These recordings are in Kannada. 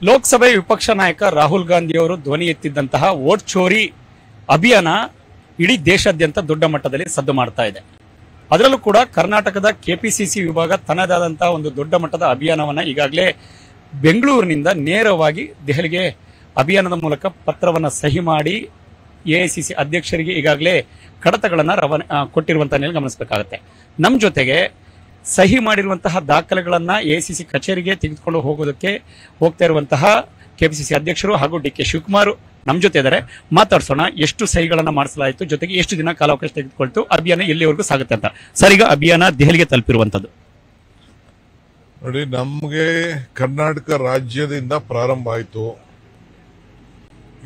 ಲೋಕಸಭೆ ವಿಪಕ್ಷ ನಾಯಕ ರಾಹುಲ್ ಗಾಂಧಿ ಅವರು ಧ್ವನಿ ಎತ್ತಿದ್ದಂತಹ ವೋಟ್ ಚೋರಿ ಅಭಿಯಾನ ಇಡೀ ದೇಶಾದ್ಯಂತ ದೊಡ್ಡ ಮಟ್ಟದಲ್ಲಿ ಸದ್ದು ಮಾಡ್ತಾ ಇದೆ. ಅದರಲ್ಲೂ ಕೂಡ ಕರ್ನಾಟಕದ ಕೆಪಿಸಿಸಿ ವಿಭಾಗ ತನ್ನದಾದಂತಹ ಒಂದು ದೊಡ್ಡ ಮಟ್ಟದ ಅಭಿಯಾನವನ್ನ ಈಗಾಗಲೇ ಬೆಂಗಳೂರಿನಿಂದ ನೇರವಾಗಿ ದೆಹಲಿಗೆ ಅಭಿಯಾನದ ಮೂಲಕ ಪತ್ರವನ್ನ ಸಹಿ ಮಾಡಿ ಎಐಸಿಸಿ ಅಧ್ಯಕ್ಷರಿಗೆ ಈಗಾಗಲೇ ಕಡತಗಳನ್ನ ಕೊಟ್ಟಿರುವಂತಹ ಗಮನಿಸಬೇಕಾಗುತ್ತೆ. ನಮ್ಮ ಜೊತೆಗೆ ಸಹಿ ಮಾಡಿರುವಂತಹ ದಾಖಲೆಗಳನ್ನ ಎಐಸಿಸಿ ಕಚೇರಿಗೆ ತೆಗೆದುಕೊಂಡು ಹೋಗ್ತಾ ಇರುವಂತಹ ಕೆಪಿಸಿಸಿ ಅಧ್ಯಕ್ಷರು ಹಾಗೂ ಡಿ.ಕೆ. ಶಿವಕುಮಾರ್ ನಮ್ಮ ಜೊತೆ ಇದ್ದಾರೆ. ಮಾತಾಡ್ಸೋಣ, ಎಷ್ಟು ಸಹಿಗಳನ್ನ ಮಾಡಿಸಲಾಯಿತು, ಜೊತೆಗೆ ಎಷ್ಟು ದಿನ ಕಾಲಾವಕಾಶ ತೆಗೆದುಕೊಳ್ತು, ಅಭಿಯಾನ ಎಲ್ಲಿವರೆಗೂ ಸಾಗುತ್ತೆ ಅಂತ. ಸರ್, ಈಗ ಅಭಿಯಾನ ದೆಹಲಿಗೆ ತಲುಪಿರುವಂತದ್ದು ನೋಡಿ, ನಮಗೆ ಕರ್ನಾಟಕ ರಾಜ್ಯದಿಂದ ಪ್ರಾರಂಭ ಆಯಿತು,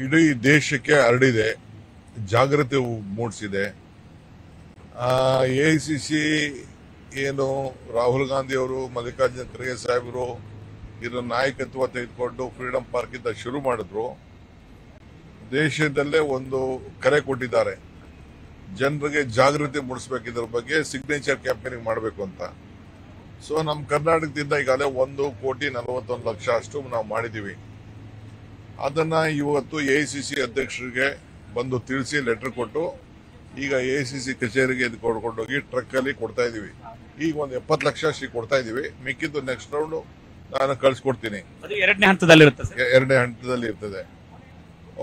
ಇಡೀ ದೇಶಕ್ಕೆ ಹರಡಿದೆ, ಜಾಗೃತಿ ಮೂಡಿಸಿದೆ. ಎಐಸಿಸಿ ಏನು ರಾಹುಲ್ ಗಾಂಧಿ ಅವರು, ಮಲ್ಲಿಕಾರ್ಜುನ ಖರ್ಗೆ ಸಾಹೇಬರು ಇದರ ನಾಯಕತ್ವ ತೆಗೆದುಕೊಂಡು ಫ್ರೀಡಂ ಪಾರ್ಕ್ ಇಂದ ಶುರು ಮಾಡಿದ್ರು. ದೇಶದಲ್ಲೇ ಒಂದು ಕರೆ ಕೊಟ್ಟಿದ್ದಾರೆ, ಜನರಿಗೆ ಜಾಗೃತಿ ಮೂಡಿಸಬೇಕು, ಇದರ ಬಗ್ಗೆ ಸಿಗ್ನೇಚರ್ ಕ್ಯಾಂಪೇನಿಂಗ್ ಮಾಡಬೇಕು ಅಂತ. ಸೊ ನಮ್ಮ ಕರ್ನಾಟಕದಿಂದ ಈಗಾಗಲೇ 1,41,00,000 ಅಷ್ಟು ನಾವು ಮಾಡಿದೀವಿ. ಅದನ್ನ ಇವತ್ತು ಎಐಸಿಸಿ ಅಧ್ಯಕ್ಷರಿಗೆ ಬಂದು ತಿಳಿಸಿ ಲೆಟರ್ ಕೊಟ್ಟು ಈಗ ಎಐಸಿಸಿ ಕಚೇರಿಗೆ ಕೊಂಡೋಗಿ ಟ್ರಕ್ ಅಲ್ಲಿ ಕೊಡ್ತಾ ಇದೀವಿ. ಈಗ ಒಂದು 70 ಲಕ್ಷ ಅಷ್ಟು ಕೊಡ್ತಾ ಇದೀವಿ. ಮಿಕ್ಕಿದ್ದು ನೆಕ್ಸ್ಟ್ ರೌಂಡ್ ನಾನು ಕಳ್ಸಿಕೊಡ್ತೀನಿ. ಎರಡನೇ ಹಂತದಲ್ಲಿ ಇರ್ತದೆ.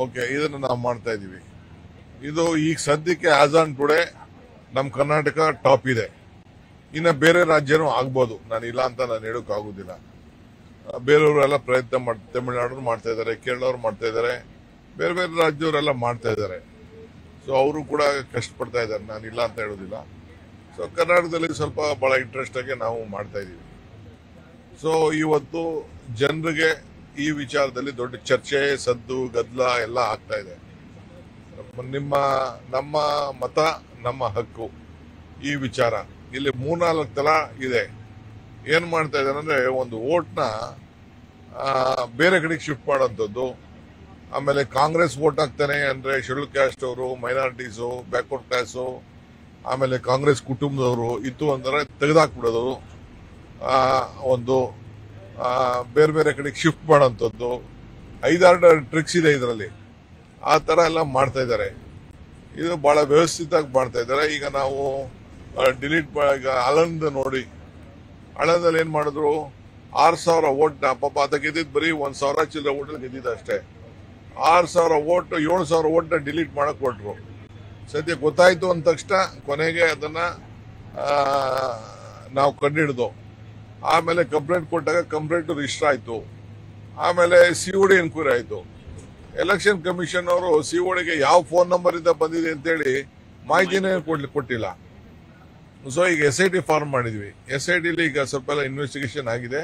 ಓಕೆ, ಇದನ್ನು ನಾವು ಮಾಡ್ತಾ ಇದೀವಿ. ಇದು ಈಗ ಸದ್ಯಕ್ಕೆ ಆಸ್ ಆನ್ ಟುಡೇ ನಮ್ಮ ಕರ್ನಾಟಕ ಟಾಪ್ ಇದೆ. ಇನ್ನ ಬೇರೆ ರಾಜ್ಯನೂ ಆಗ್ಬೋದು, ನಾನು ಇಲ್ಲ ಅಂತ ನಾನು ಹೇಳೋಕ್ಕಾಗೋದಿಲ್ಲ. ಬೇರೆಯವರೆಲ್ಲ ಪ್ರಯತ್ನ ತಮಿಳುನಾಡು ಮಾಡ್ತಾ ಇದ್ದಾರೆ, ಕೇರಳವ್ರು ಮಾಡ್ತಾ ಇದ್ದಾರೆ, ಬೇರೆ ಬೇರೆ ರಾಜ್ಯವರೆಲ್ಲ ಮಾಡ್ತಾ ಇದ್ದಾರೆ. ಸೊ ಅವರು ಕೂಡ ಕಷ್ಟಪಡ್ತಾ ಇದ್ದಾರೆ, ನಾನು ಇಲ್ಲ ಅಂತ ಹೇಳೋದಿಲ್ಲ. ಸೊ ಕರ್ನಾಟಕದಲ್ಲಿ ಸ್ವಲ್ಪ ಬಹಳ ಇಂಟ್ರೆಸ್ಟ್ ಆಗಿ ನಾವು ಮಾಡ್ತಾ ಇದೀವಿ. ಸೊ ಇವತ್ತು ಜನರಿಗೆ ಈ ವಿಚಾರದಲ್ಲಿ ದೊಡ್ಡ ಚರ್ಚೆ, ಸದ್ದು, ಗದ್ದಲ ಎಲ್ಲ ಆಗ್ತಾ ಇದೆ. ನಮ್ಮ ಮತ ನಮ್ಮ ಹಕ್ಕು ಈ ವಿಚಾರ ಇಲ್ಲಿ 3-4 ತರ ಇದೆ. ಏನ್ ಮಾಡ್ತಾ ಇದ್ದಾರೆ ಅಂದ್ರೆ, ಒಂದು ವೋಟ್ನ ಬೇರೆ ಕಡೆಗೆ ಶಿಫ್ಟ್ ಮಾಡೋಂಥದ್ದು. ಆಮೇಲೆ ಕಾಂಗ್ರೆಸ್ ವೋಟ್ ಹಾಕ್ತಾನೆ ಅಂದ್ರೆ ಶೆಡ್ಯೂಲ್ ಕ್ಯಾಸ್ಟ್ ಅವರು, ಮೈನಾರಿಟೀಸು, ಬ್ಯಾಕ್ವರ್ಡ್ ಕ್ಲಾಸು, ಆಮೇಲೆ ಕಾಂಗ್ರೆಸ್ ಕುಟುಂಬದವರು ಇತ್ತು ಅಂದ್ರೆ ತೆಗೆದಾಕ್ಬಿಡೋದು. ಒಂದು ಬೇರೆ ಬೇರೆ ಕಡೆಗೆ ಶಿಫ್ಟ್ ಮಾಡೋಂಥದ್ದು 5-6 ಟ್ರಿಕ್ಸ್ ಇದೆ ಇದರಲ್ಲಿ. ಆ ತರ ಎಲ್ಲ ಮಾಡ್ತಾ ಇದ್ದಾರೆ. ಇದು ಬಹಳ ವ್ಯವಸ್ಥಿತವಾಗಿ ಮಾಡ್ತಾ ಇದ್ದಾರೆ. ಈಗ ನಾವು ಡಿಲೀಟ್ ಈಗ ಆಳಂದ್ ನೋಡಿ, ಆಳಂದಲ್ಲಿ ಏನ್ ಮಾಡಿದ್ರು, 6,000 ವೋಟ್ ಪಾಪ ಅದ ಗೆದ್ದಿದ್ ಬರೀ 1,000 ಚಿಲ್ಲರೆ ವೋಟ್ ಗೆದ್ದಿದ್ದ ಅಷ್ಟೇ. 6,000 ವೋಟ್ 7,000 ವೋಟ್ ಡಿಲೀಟ್ ಮಾಡಕ್ ಕೊಟ್ರು. ಸದ್ಯ ಗೊತ್ತಾಯ್ತು ಅಂದ ತಕ್ಷಣ ಕೊನೆಗೆ ಅದನ್ನ ನಾವು ಕಂಡುಹಿಡಿದು ಆಮೇಲೆ ಕಂಪ್ಲೇಂಟ್ ಕೊಟ್ಟಾಗ ಕಂಪ್ಲೇಂಟ್ ರಿಜಿಸ್ಟರ್ ಆಯ್ತು. ಆಮೇಲೆ ಸಿಒಡಿ ಎನ್ಕ್ವೈರಿ ಆಯ್ತು. ಎಲೆಕ್ಷನ್ ಕಮಿಷನ್ ಅವರು ಸಿಒಡಿಗೆ ಯಾವ ಫೋನ್ ನಂಬರ್ ಇಂದ ಬಂದಿದೆ ಅಂತೇಳಿ ಮಾಹಿತಿನೇ ಕೊಟ್ಟಿಲ್ಲ. ಸೊ ಈಗ SIT ಫಾರ್ಮ್ ಮಾಡಿದ್ವಿ. SITಲಿ ಈಗ ಸ್ವಲ್ಪ ಎಲ್ಲ ಇನ್ವೆಸ್ಟಿಗೇಷನ್ ಆಗಿದೆ.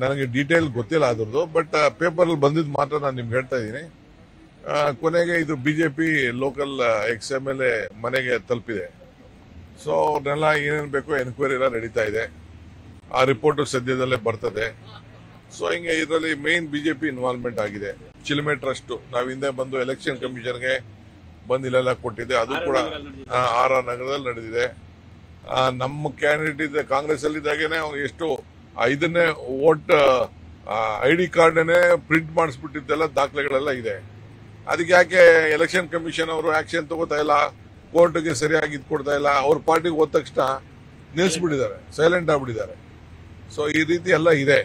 ನನಗೆ ಡೀಟೇಲ್ ಗೊತ್ತಿಲ್ಲ ಅದ್ರದ್ದು, ಬಟ್ ಪೇಪರ್ ಅಲ್ಲಿ ಬಂದಿದ್ದು ಮಾತ್ರ ನಾನು ನಿಮ್ಗೆ ಹೇಳ್ತಾ ಇದ್ದೀನಿ. ಕೊನೆಗೆ ಇದು ಬಿಜೆಪಿ ಲೋಕಲ್ XMLA ಮನೆಗೆ ತಲುಪಿದೆ. ಸೊ ಅವ್ರನ್ನೆಲ್ಲ ಏನೇನು ಬೇಕೋ ಎನ್ಕ್ವೈರಿ ಎಲ್ಲ ನಡೀತಾ ಇದೆ. ಆ ರಿಪೋರ್ಟ್ ಸದ್ಯದಲ್ಲೇ ಬರ್ತದೆ. ಸೊ ಹಿಂಗೆ ಇದರಲ್ಲಿ ಮೇನ್ ಬಿಜೆಪಿ ಇನ್ವಾಲ್ವ್ಮೆಂಟ್ ಆಗಿದೆ. ಚಿಲುಮೆ ಟ್ರಸ್ಟ್ ನಾವು ಹಿಂದೆ ಬಂದು ಎಲೆಕ್ಷನ್ ಕಮಿಷನ್ಗೆ ಬಂದು ಇಲ್ಲೆಲ್ಲ ಕೊಟ್ಟಿದೆ. ಅದು ಕೂಡ RR ನಗರದಲ್ಲಿ ನಡೆದಿದೆ. ನಮ್ಮ ಕ್ಯಾಂಡಿಡೇಟ್ ಇದೆ ಕಾಂಗ್ರೆಸ್ ಅಲ್ಲಿ ಇದ್ದಾಗೇನೆ ಅವ್ನು ಎಷ್ಟು ಇದನ್ನೇ ವೋಟ್ ID ಕಾರ್ಡ್ನೇ ಪ್ರಿಂಟ್ ಮಾಡಿಸ್ಬಿಟ್ಟಿದ್ದೆಲ್ಲ ದಾಖಲೆಗಳೆಲ್ಲ ಇದೆ. ಅದಕ್ಕೆ ಯಾಕೆ ಎಲೆಕ್ಷನ್ ಕಮಿಷನ್ ಅವರು ಆಕ್ಷನ್ ತಗೋತಾ ಇಲ್ಲ, ಕೋರ್ಟ್ಗೆ ಸರಿಯಾಗಿ ಇದು ಕೊಡ್ತಾ ಇಲ್ಲ, ಅವ್ರ ಪಾರ್ಟಿಗೆ ಹೋದ ತಕ್ಷಣ ನಿಲ್ಲಿಸ್ಬಿಟ್ಟಿದ್ದಾರೆ, ಸೈಲೆಂಟ್ ಆಗ್ಬಿಟ್ಟಿದ್ದಾರೆ. ಸೊ ಈ ರೀತಿ ಎಲ್ಲ ಇದೆ.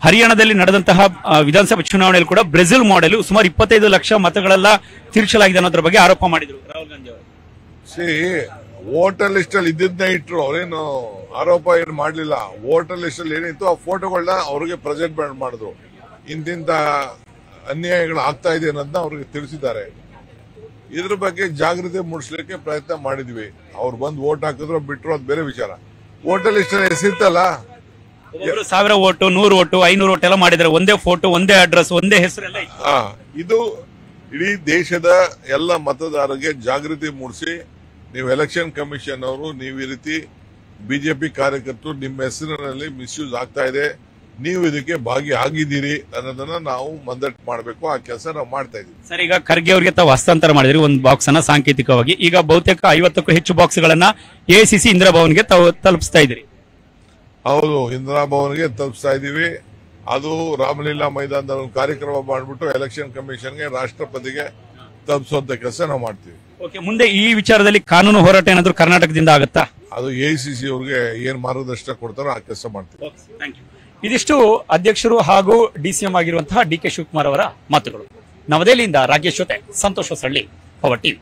ಹರಿಯಾಣದಲ್ಲಿ ನಡೆದಂತಹ ವಿಧಾನಸಭಾ ಚುನಾವಣೆಯಲ್ಲಿ ಕೂಡ ಬ್ರೆಜಿಲ್ ಮಾಡೆಲ್ ಸುಮಾರು 25 ಲಕ್ಷ ಮತಗಳೆಲ್ಲ ತಿರ್ಚಲಾಗಿದೆ ಅನ್ನೋದ್ರ ಬಗ್ಗೆ ಆರೋಪ ಮಾಡಿದ್ರು ರಾಹುಲ್ ಗಾಂಧಿ ಅವರು. ವೋಟರ್ ಲಿಸ್ಟ್ ಅಲ್ಲಿ ಇದ್ದಿದ್ದನ್ನೇ ಇಟ್ರು, ಅವ್ರೇನು ಆರೋಪ ಏನು ಮಾಡ್ಲಿಲ್ಲ. ವೋಟರ್ ಲಿಸ್ಟ್ ಅಲ್ಲಿ ಏನಿತ್ತು ಆ ಫೋಟೋಗಳನ್ನ ಅವ್ರಿಗೆ ಪ್ರೆಸೆಂಟ್ ಮಾಡಿದ್ರು. ಇಂತಿಂತ ಅನ್ಯಾಯಗಳು ಆಗ್ತಾ ಇದೆ ಅನ್ನೋದನ್ನ ಅವ್ರಿಗೆ ತಿಳಿಸಿದ್ದಾರೆ. ಇದ್ರ ಬಗ್ಗೆ ಜಾಗೃತಿ ಮೂಡಿಸ್ಲಿಕ್ಕೆ ಪ್ರಯತ್ನ ಮಾಡಿದ್ವಿ. ಅವ್ರು ಬಂದು ವೋಟ್ ಹಾಕಿದ್ರು ಬಿಟ್ರು ಅದು ಬೇರೆ ವಿಚಾರ. ವೋಟರ್ ಲಿಸ್ಟ್ ಅಲ್ಲಿ ಹೆಸರಿತ್ತಲ್ಲ, 1000 ವೋಟು, 100 ವೋಟು, 500 ವೋಟ್ ಎಲ್ಲ ಮಾಡಿದ್ರೆ ಒಂದೇ ಫೋಟೋ, ಒಂದೇ ಅಡ್ರೆಸ್, ಒಂದೇ ಹೆಸರೆಲ್ಲ. ಇದು ಇಡೀ ದೇಶದ ಎಲ್ಲ ಮತದಾರರಿಗೆ ಜಾಗೃತಿ ಮೂಡಿಸಿ, ನೀವು ಎಲೆಕ್ಷನ್ ಕಮಿಷನ್ ಅವರು ನೀವು ಈ ರೀತಿ ಬಿಜೆಪಿ ಕಾರ್ಯಕರ್ತರು ನಿಮ್ಮ ಹೆಸರಿನಲ್ಲಿ ಮಿಸ್ಯೂಸ್ ಆಗ್ತಾ ಇದೆ, ನೀವು ಇದಕ್ಕೆ ಭಾಗಿಯಾಗಿದ್ದೀರಿ ಅನ್ನೋದನ್ನ ನಾವು ಮಂದಟ್ಟು ಮಾಡಬೇಕು. ಆ ಕೆಲಸ ನಾವು ಮಾಡ್ತಾ ಇದೀವಿ. ಸರ್, ಈಗ ಖರ್ಗೆ ಅವರಿಗೆ ತಾವು ಹಸ್ತಾಂತರ ಮಾಡಿದ್ರಿ ಒಂದು ಬಾಕ್ಸ್ ಅನ್ನ ಸಾಂಕೇತಿಕವಾಗಿ. ಈಗ ಬಹುತೇಕ 50ಕ್ಕೂ ಹೆಚ್ಚು ಬಾಕ್ಸ್ ಗಳನ್ನ ಎಐಸಿಸಿ ಇಂದಿರಾ ಭವನ್ಗೆ ತಾವು ತಲುಪಿಸ್ತಾ ಇದ್ದೀರಿ. ಹೌದು, ಇಂದಿರಾ ಭವನ್ಗೆ ತಲುಪಿಸ್ತಾ ಇದೀವಿ. ಅದು ರಾಮಲೀಲಾ ಮೈದಾನದಲ್ಲಿ ಒಂದು ಕಾರ್ಯಕ್ರಮ ಮಾಡಿಬಿಟ್ಟು ಎಲೆಕ್ಷನ್ ಕಮಿಷನ್ಗೆ ರಾಷ್ಟ್ರಪತಿಗೆ ತಲುಪಿಸುವಂತ ಕೆಲಸ ನಾವು ಮಾಡ್ತೀವಿ. ಓಕೆ, ಮುಂದೆ ಈ ವಿಚಾರದಲ್ಲಿ ಕಾನೂನು ಹೋರಾಟ ಏನಾದರೂ ಕರ್ನಾಟಕದಿಂದ ಆಗುತ್ತಾ? ಅದು AICC ಅವ್ರಿಗೆ ಏನ್ ಮಾರ್ಗದರ್ಶನ ಕೊಡ್ತಾರೋ ಆ ಕೆಲಸ ಮಾಡ್ತೀವಿ. ಇದಿಷ್ಟು ಅಧ್ಯಕ್ಷರು ಹಾಗೂ DCM ಆಗಿರುವಂತಹ DK ಶಿವಕುಮಾರ್ ಅವರ ಮಾತುಗಳು. ನವದೆಹಲಿಯಿಂದ ರಾಜೇಶ್ ಜೊತೆ ಸಂತೋಷ್ ಹೊಸಳ್ಳಿ, ಪವರ್ ಟಿವಿ.